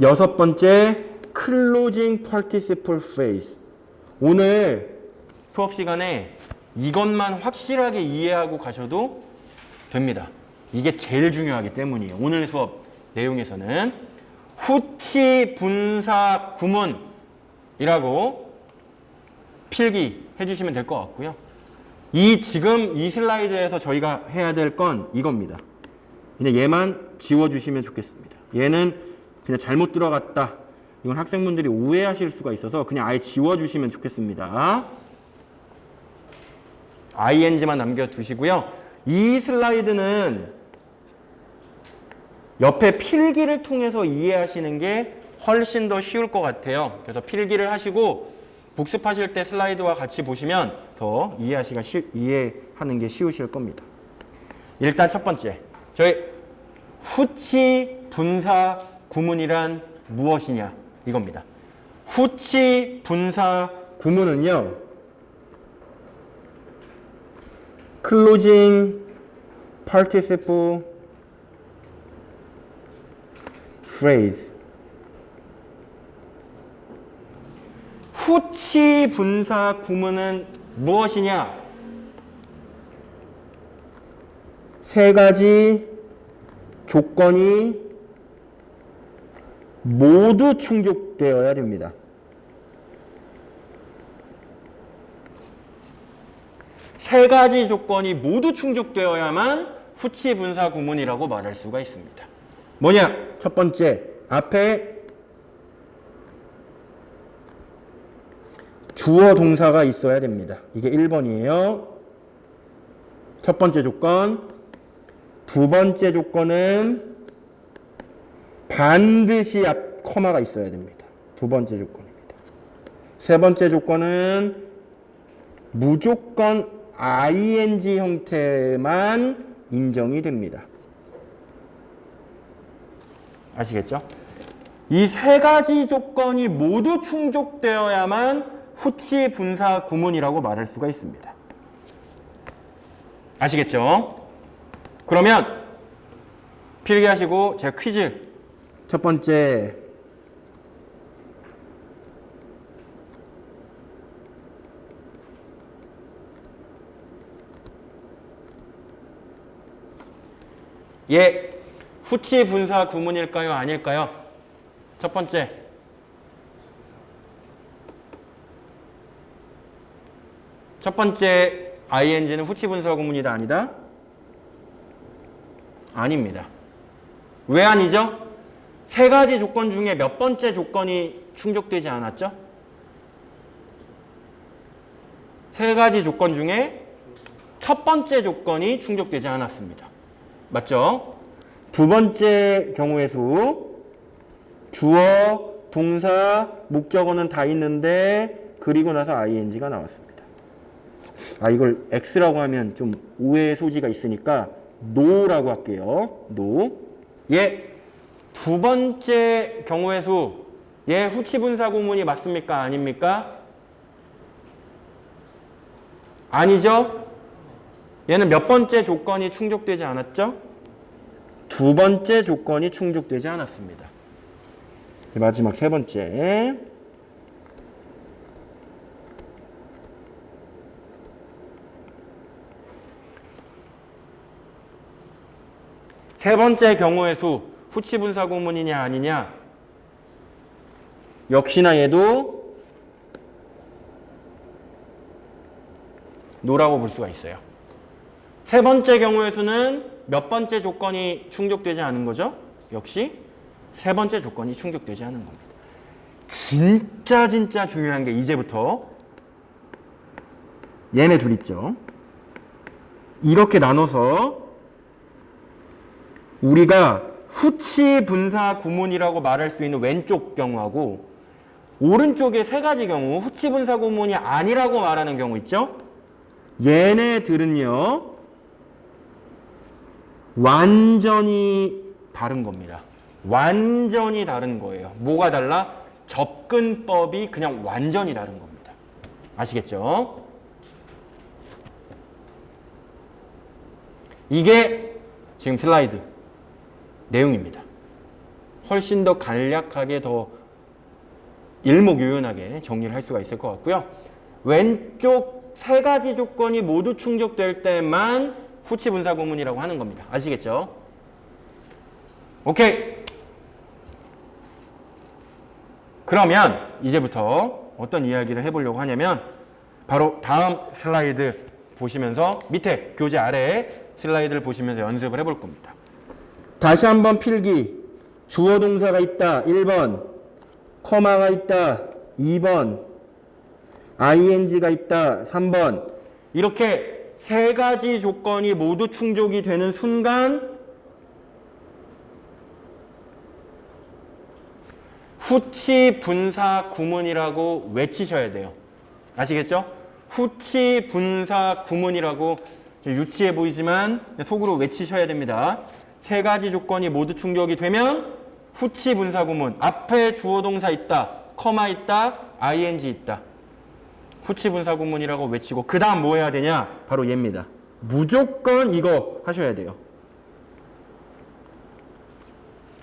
여섯 번째, closing participle phrase. 오늘 수업 시간에 이것만 확실하게 이해하고 가셔도 됩니다. 이게 제일 중요하기 때문이에요. 오늘 수업 내용에서는 후치 분사 구문이라고 필기해 주시면 될 것 같고요. 지금 이 슬라이드에서 저희가 해야 될 건 이겁니다. 그냥 얘만 지워주시면 좋겠습니다. 얘는 그냥 잘못 들어갔다. 이건 학생분들이 오해하실 수가 있어서 그냥 아예 지워주시면 좋겠습니다. ing만 남겨두시고요. 이 슬라이드는 옆에 필기를 통해서 이해하시는 게 훨씬 더 쉬울 것 같아요. 그래서 필기를 하시고 복습하실 때 슬라이드와 같이 보시면 더 이해하는 게 쉬우실 겁니다. 일단 첫 번째, 저희 후치 분사 구문이란 무엇이냐 이겁니다. 후치 분사 구문은요, closing participle phrase. 후치 분사 구문은 무엇이냐? 세 가지 조건이 모두 충족되어야 됩니다. 세 가지 조건이 모두 충족되어야만 후치 분사 구문이라고 말할 수가 있습니다. 뭐냐? 첫 번째, 앞에 주어 동사가 있어야 됩니다. 이게 1번이에요. 첫 번째 조건. 두 번째 조건은 반드시 앞 커마가 있어야 됩니다. 두 번째 조건입니다. 세 번째 조건은 무조건 ing 형태만 인정이 됩니다. 아시겠죠? 이 세 가지 조건이 모두 충족되어야만 후치 분사 구문이라고 말할 수가 있습니다. 아시겠죠? 그러면 필기하시고 제가 퀴즈 첫 번째, 후치 분사 구문일까요? 아닐까요? 첫 번째, ing는 후치 분사 구문이다, 아니다? 아닙니다. 왜 아니죠? 세 가지 조건 중에 몇 번째 조건이 충족되지 않았죠? 세 가지 조건 중에 첫 번째 조건이 충족되지 않았습니다. 맞죠? 두 번째 경우의 수, 주어, 동사, 목적어는 다 있는데 그리고 나서 ing가 나왔습니다. 이걸 x라고 하면 좀 오해의 소지가 있으니까 no라고 할게요. no. 두 번째 경우의 수, 후치 분사 구문이 맞습니까? 아닙니까? 아니죠? 얘는 몇 번째 조건이 충족되지 않았죠? 두 번째 조건이 충족되지 않았습니다. 마지막 세 번째. 세 번째 경우의 수, 후치 분사 구문이냐 아니냐? 역시나 얘도 노라고 볼 수가 있어요. 세 번째 경우의 수는 몇 번째 조건이 충족되지 않은 거죠? 역시 세 번째 조건이 충족되지 않은 겁니다. 진짜 중요한 게 이제부터 얘네 둘 있죠. 이렇게 나눠서 우리가 후치 분사 구문이라고 말할 수 있는 왼쪽 경우하고 오른쪽의 세 가지 경우, 후치 분사 구문이 아니라고 말하는 경우 있죠? 얘네들은요, 완전히 다른 겁니다. 완전히 다른 거예요. 뭐가 달라? 접근법이 그냥 완전히 다른 겁니다. 아시겠죠? 이게 지금 슬라이드 내용입니다. 훨씬 더 간략하게 더 일목요연하게 정리를 할 수가 있을 것 같고요. 왼쪽 세 가지 조건이 모두 충족될 때만 후치 분사 구문이라고 하는 겁니다. 아시겠죠? 오케이. 그러면 이제부터 어떤 이야기를 해보려고 하냐면 바로 다음 슬라이드 보시면서 밑에 교재 아래에 슬라이드를 보시면서 연습을 해볼 겁니다. 다시 한번 필기. 주어 동사가 있다. 1번. 커마가 있다. 2번. ing가 있다. 3번. 이렇게 세 가지 조건이 모두 충족이 되는 순간 후치 분사 구문이라고 외치셔야 돼요. 아시겠죠? 후치 분사 구문이라고 유치해 보이지만 속으로 외치셔야 됩니다. 세 가지 조건이 모두 충족이 되면 후치 분사 구문. 앞에 주어 동사 있다. 커마 있다. ing 있다. 후치 분사 구문이라고 외치고 그 다음 뭐 해야 되냐? 바로 얘입니다. 무조건 이거 하셔야 돼요.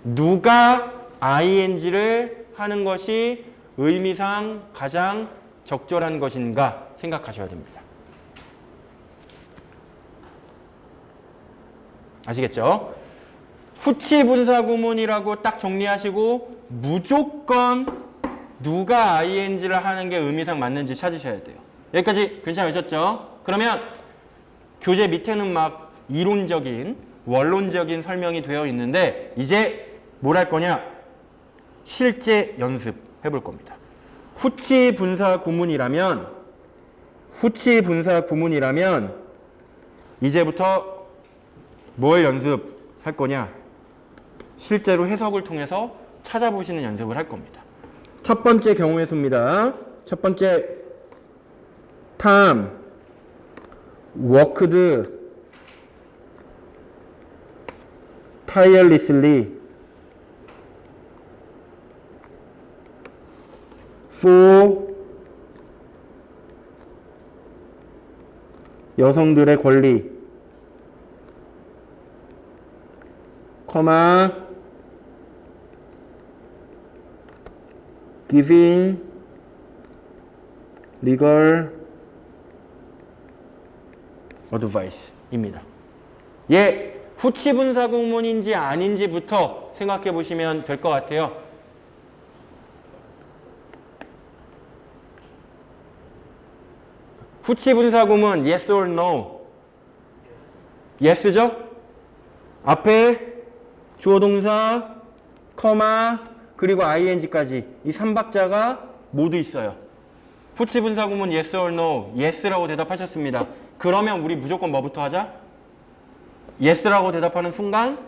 누가 ing를 하는 것이 의미상 가장 적절한 것인가 생각하셔야 됩니다. 아시겠죠? 후치 분사 구문이라고 딱 정리하시고 무조건 누가 ing를 하는 게 의미상 맞는지 찾으셔야 돼요. 여기까지 괜찮으셨죠? 그러면 교재 밑에는 막 이론적인 원론적인 설명이 되어 있는데 이제 뭘 할 거냐? 실제 연습해 볼 겁니다. 후치 분사 구문이라면 이제부터 뭘 연습할 거냐? 실제로 해석을 통해서 찾아보시는 연습을 할 겁니다. 첫 번째 경우의 수입니다. 첫 번째 time, worked tirelessly for 여성들의 권리, giving legal advice입니다. 예, 후치 분사 구문인지 아닌지부터 생각해 보시면 될 것 같아요. 후치 분사 구문 yes or no? yes죠? 앞에 주어 동사, 커마, 그리고 ing까지 이 3박자가 모두 있어요. 후치 분사 구문 yes or no? yes라고 대답하셨습니다. 그러면 우리 무조건 뭐부터 하자? yes라고 대답하는 순간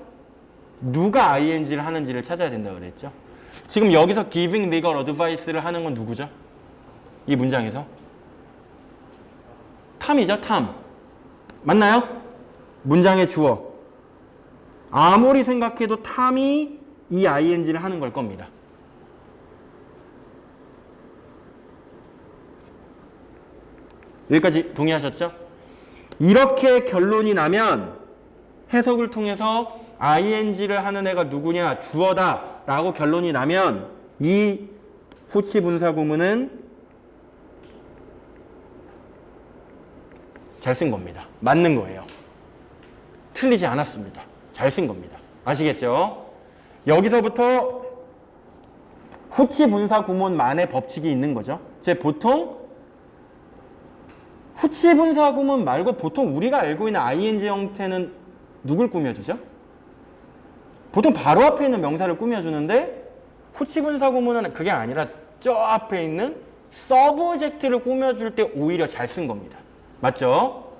누가 ing를 하는지를 찾아야 된다고 그랬죠. 지금 여기서 giving legal advice를 하는 건 누구죠? 이 문장에서 time이죠, time. 맞나요? 문장의 주어. 아무리 생각해도 time이 이 ing를 하는 걸 겁니다. 여기까지 동의하셨죠? 이렇게 결론이 나면 해석을 통해서 ing를 하는 애가 누구냐? 주어다 라고 결론이 나면 이 후치 분사 구문은 잘 쓴 겁니다. 맞는 거예요. 틀리지 않았습니다. 잘 쓴 겁니다. 아시겠죠? 여기서부터 후치 분사 구문만의 법칙이 있는 거죠. 보통 후치 분사 구문 말고 보통 우리가 알고 있는 ing 형태는 누굴 꾸며주죠? 보통 바로 앞에 있는 명사를 꾸며주는데 후치 분사 구문은 그게 아니라 저 앞에 있는 서브젝트를 꾸며줄 때 오히려 잘 쓴 겁니다. 맞죠?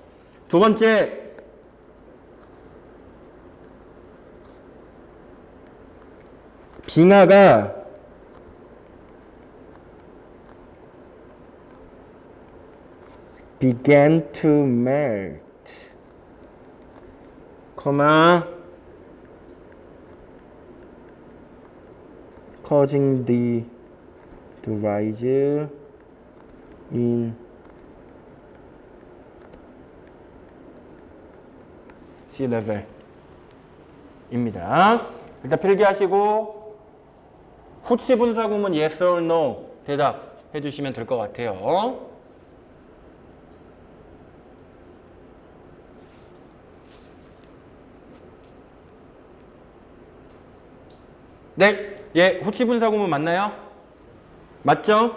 두 번째, 빙하가 began to melt, causing the rise in sea level 입니다. 일단 필기하시고 후치 분사 구문 yes or no 대답해 주시면 될 것 같아요. 네, 예, 후치 분사 구문 맞나요? 맞죠?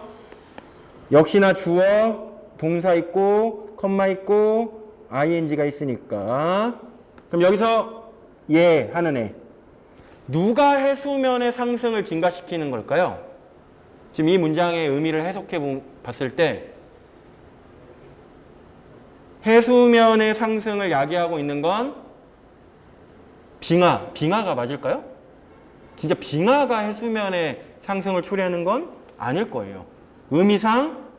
역시나 주어, 동사 있고, 컴마 있고, ing가 있으니까. 그럼 여기서 예 하는 애. 누가 해수면의 상승을 증가시키는 걸까요? 지금 이 문장의 의미를 해석해 봤을 때 해수면의 상승을 야기하고 있는 건 빙하가 맞을까요? 진짜 빙하가 해수면의 상승을 초래하는 건 아닐 거예요. 의미상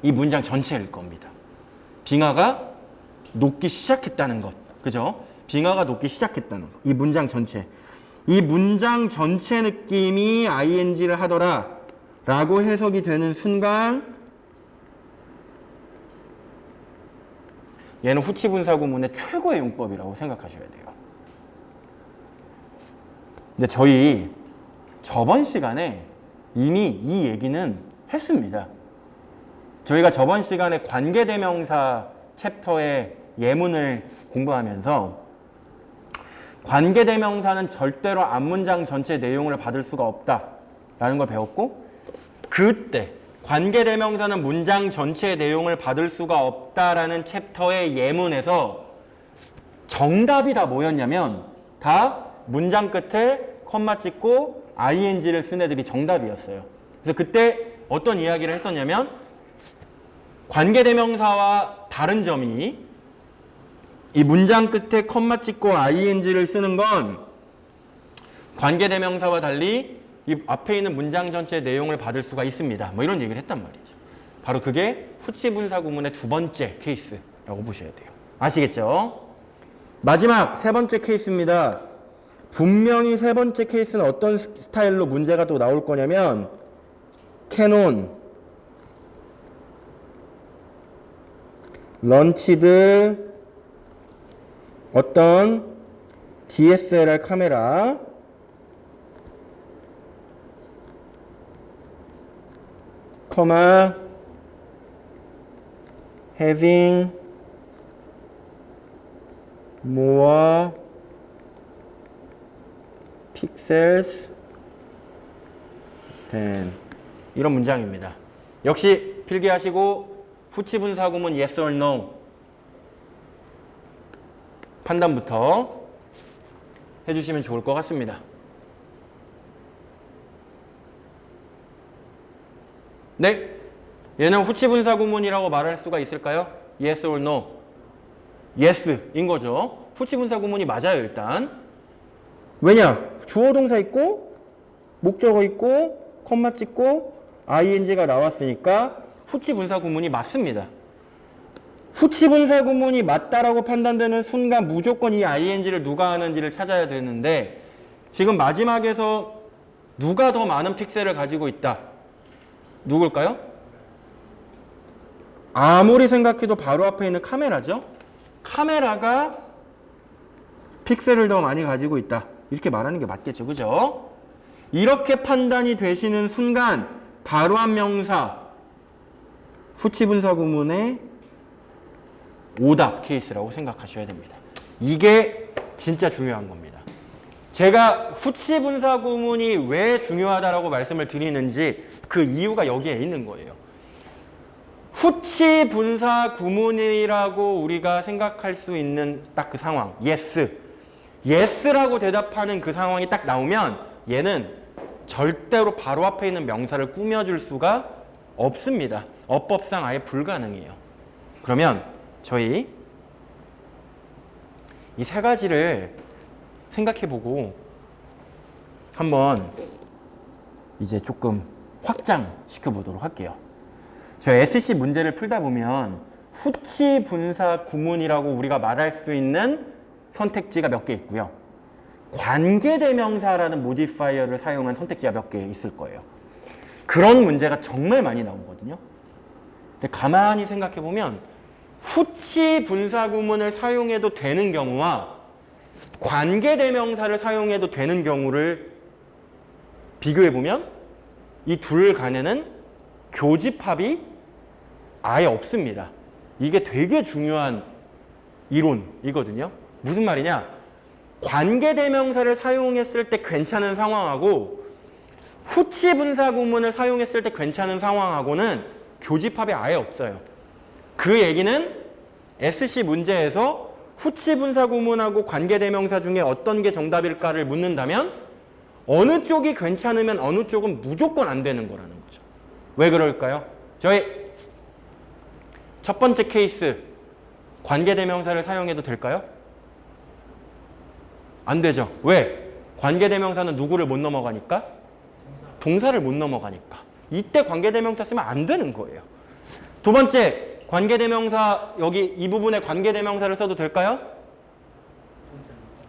이 문장 전체일 겁니다. 빙하가 녹기 시작했다는 것. 그죠? 빙하가 녹기 시작했다는 것. 이 문장 전체. 이 문장 전체 느낌이 ing를 하더라 라고 해석이 되는 순간 얘는 후치 분사 구문의 최고의 용법이라고 생각하셔야 돼요. 근데 저희 저번 시간에 이미 이 얘기는 했습니다. 저희가 저번 시간에 관계대명사 챕터의 예문을 공부하면서 관계대명사는 절대로 앞문장 전체 내용을 받을 수가 없다라는 걸 배웠고, 그때 관계대명사는 문장 전체의 내용을 받을 수가 없다라는 챕터의 예문에서 정답이 다 뭐였냐면 다 문장 끝에 컴마 찍고 ing를 쓴 애들이 정답이었어요. 그래서 그때 어떤 이야기를 했었냐면 관계대명사와 다른 점이 이 문장 끝에 컴마 찍고 ing를 쓰는 건 관계대명사와 달리 이 앞에 있는 문장 전체의 내용을 받을 수가 있습니다. 뭐 이런 얘기를 했단 말이죠. 바로 그게 후치 분사 구문의 두 번째 케이스라고 보셔야 돼요. 아시겠죠? 마지막 세 번째 케이스입니다. 분명히 세 번째 케이스는 어떤 스타일로 문제가 또 나올 거냐면 캐논, 런치드, 어떤 DSLR 카메라, 커마 having more pixels than 이런 문장입니다. 역시 필기하시고 후치 분사 구문 yes or no 판단부터 해주시면 좋을 것 같습니다. 네, 얘는 후치 분사 구문이라고 말할 수가 있을까요? Yes or no? Yes인 거죠. 후치 분사 구문이 맞아요, 일단. 왜냐? 주어 동사 있고 목적어 있고 컴마 찍고 ing가 나왔으니까 후치 분사 구문이 맞습니다. 후치 분사 구문이 맞다라고 판단되는 순간 무조건 이 ing를 누가 하는지를 찾아야 되는데 지금 마지막에서 누가 더 많은 픽셀을 가지고 있다? 누굴까요? 아무리 생각해도 바로 앞에 있는 카메라죠. 카메라가 픽셀을 더 많이 가지고 있다. 이렇게 말하는 게 맞겠죠. 그죠? 이렇게 판단이 되시는 순간 바로 앞 명사 후치 분사 구문의 오답 케이스라고 생각하셔야 됩니다. 이게 진짜 중요한 겁니다. 제가 후치 분사 구문이 왜 중요하다라고 말씀을 드리는지 그 이유가 여기에 있는 거예요. 후치 분사 구문이라고 우리가 생각할 수 있는 딱 그 상황, yes. yes라고 대답하는 그 상황이 딱 나오면 얘는 절대로 바로 앞에 있는 명사를 꾸며줄 수가 없습니다. 어법상 아예 불가능해요. 그러면 저희 이 세 가지를 생각해보고 한번 이제 조금 확장시켜 보도록 할게요. 저 SC 문제를 풀다 보면 후치 분사 구문이라고 우리가 말할 수 있는 선택지가 몇 개 있고요. 관계대명사라는 모디파이어를 사용한 선택지가 몇 개 있을 거예요. 그런 문제가 정말 많이 나오거든요. 근데 가만히 생각해 보면 후치 분사 구문을 사용해도 되는 경우와 관계대명사를 사용해도 되는 경우를 비교해보면 이 둘 간에는 교집합이 아예 없습니다. 이게 되게 중요한 이론이거든요. 무슨 말이냐? 관계대명사를 사용했을 때 괜찮은 상황하고 후치분사구문을 사용했을 때 괜찮은 상황하고는 교집합이 아예 없어요. 그 얘기는 SC 문제에서 후치분사구문하고 관계대명사 중에 어떤 게 정답일까를 묻는다면 어느 쪽이 괜찮으면 어느 쪽은 무조건 안 되는 거라는 거죠. 왜 그럴까요? 저희 첫 번째 케이스 관계대명사를 사용해도 될까요? 안 되죠. 왜? 관계대명사는 누구를 못 넘어가니까? 동사를 못 넘어가니까. 이때 관계대명사 쓰면 안 되는 거예요. 두 번째, 관계대명사 여기 이 부분에 관계대명사를 써도 될까요?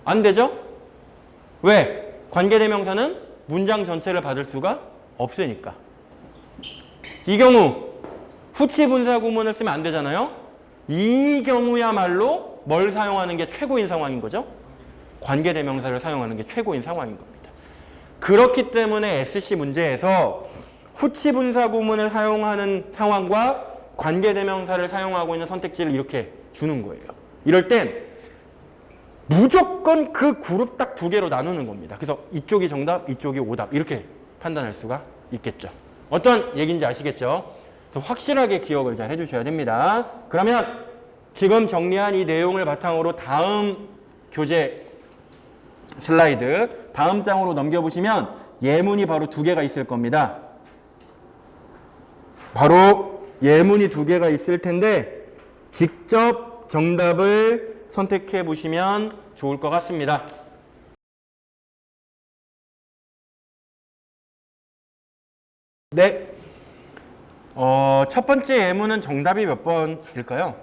안 되죠? 왜? 관계대명사는 문장 전체를 받을 수가 없으니까. 이 경우 후치분사구문을 쓰면 안 되잖아요. 이 경우야말로 뭘 사용하는 게 최고인 상황인 거죠? 관계대명사를 사용하는 게 최고인 상황인 겁니다. 그렇기 때문에 SC 문제에서 후치분사구문을 사용하는 상황과 관계대명사를 사용하고 있는 선택지를 이렇게 주는 거예요. 이럴 땐 무조건 그 그룹 딱 두 개로 나누는 겁니다. 그래서 이쪽이 정답, 이쪽이 오답 이렇게 판단할 수가 있겠죠. 어떤 얘기인지 아시겠죠? 그래서 확실하게 기억을 잘 해주셔야 됩니다. 그러면 지금 정리한 이 내용을 바탕으로 다음 교재 슬라이드, 다음 장으로 넘겨보시면 예문이 바로 두 개가 있을 겁니다. 바로 예문이 두 개가 있을 텐데 직접 정답을 선택해 보시면 좋을 것 같습니다. 네. 첫 번째 예문은 정답이 몇 번일까요?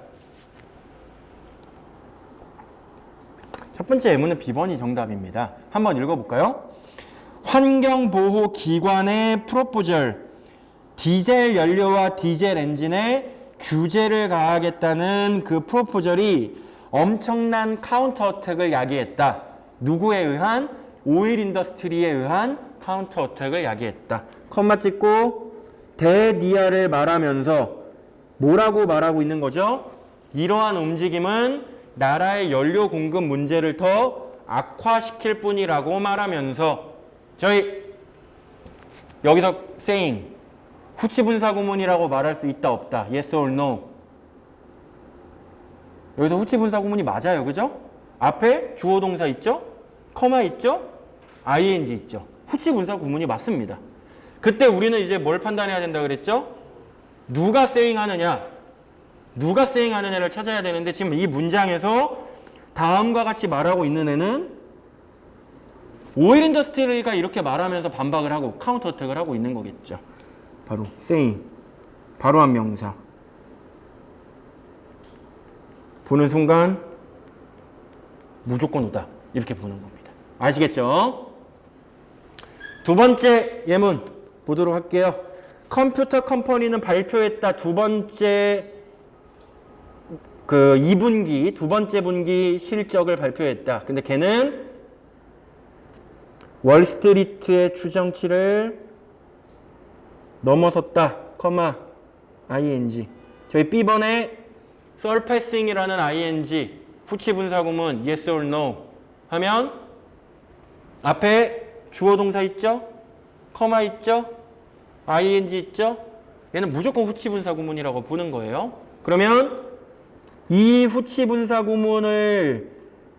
첫 번째 예문은 B번이 정답입니다. 한번 읽어볼까요? 환경보호기관의 프로포절, 디젤 연료와 디젤 엔진에 규제를 가하겠다는 그 프로포절이 엄청난 카운터 어택을 야기했다. 누구에 의한? 오일 인더스트리에 의한 카운터 어택을 야기했다. 컴마 찍고 대니아를 말하면서 뭐라고 말하고 있는 거죠? 이러한 움직임은 나라의 연료 공급 문제를 더 악화시킬 뿐이라고 말하면서 저희 여기서 saying 후치분사구문이라고 말할 수 있다 없다? Yes or no? 여기서 후치분사구문이 맞아요. 그죠? 앞에 주어 동사 있죠? 커마 있죠? ing 있죠? 후치분사구문이 맞습니다. 그때 우리는 이제 뭘 판단해야 된다 그랬죠? 누가 saying 하느냐? 누가 saying 하느냐를 찾아야 되는데 지금 이 문장에서 다음과 같이 말하고 있는 애는 오일 인더스트리가 이렇게 말하면서 반박을 하고 카운터 어택을 하고 있는 거겠죠. 바로 saying, 바로 한 명사. 보는 순간 무조건 오다 이렇게 보는 겁니다. 아시겠죠? 두 번째 예문 보도록 할게요. 컴퓨터 컴퍼니는 발표했다. 두 번째 그 2분기, 두 번째 분기 실적을 발표했다. 근데 걔는 월스트리트의 추정치를 넘어섰다. 커마 ing. 저희 B번에 surpassing이라는 ing 후치분사구문 yes or no 하면 앞에 주어 동사 있죠? 커마 있죠? ing 있죠? 얘는 무조건 후치분사구문이라고 보는 거예요. 그러면 이 후치분사구문을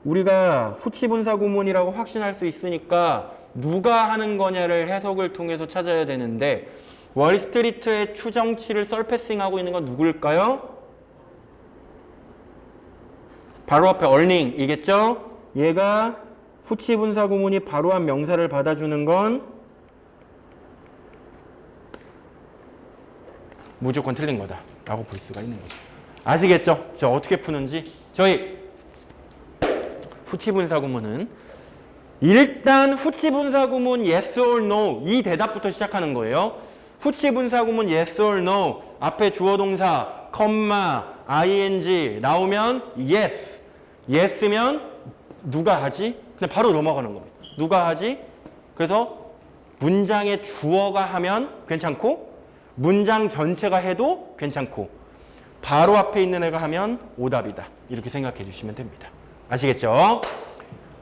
우리가 후치분사구문이라고 확신할 수 있으니까 누가 하는 거냐를 해석을 통해서 찾아야 되는데 월스트리트의 추정치를 서패싱하고 있는 건 누굴까요? 바로 앞에 earning이겠죠? 얘가 후치분사구문이 바로 한 명사를 받아주는 건 무조건 틀린 거다 라고 볼 수가 있는 거죠. 아시겠죠? 저 어떻게 푸는지? 저희 후치분사구문은 일단 후치분사구문 yes or no 이 대답부터 시작하는 거예요. 후치분사구문 yes or no 앞에 주어동사 컴마 ing 나오면 yes yes면 누가 하지? 그냥 바로 넘어가는 겁니다. 누가 하지? 그래서 문장의 주어가 하면 괜찮고 문장 전체가 해도 괜찮고 바로 앞에 있는 애가 하면 오답이다. 이렇게 생각해 주시면 됩니다. 아시겠죠?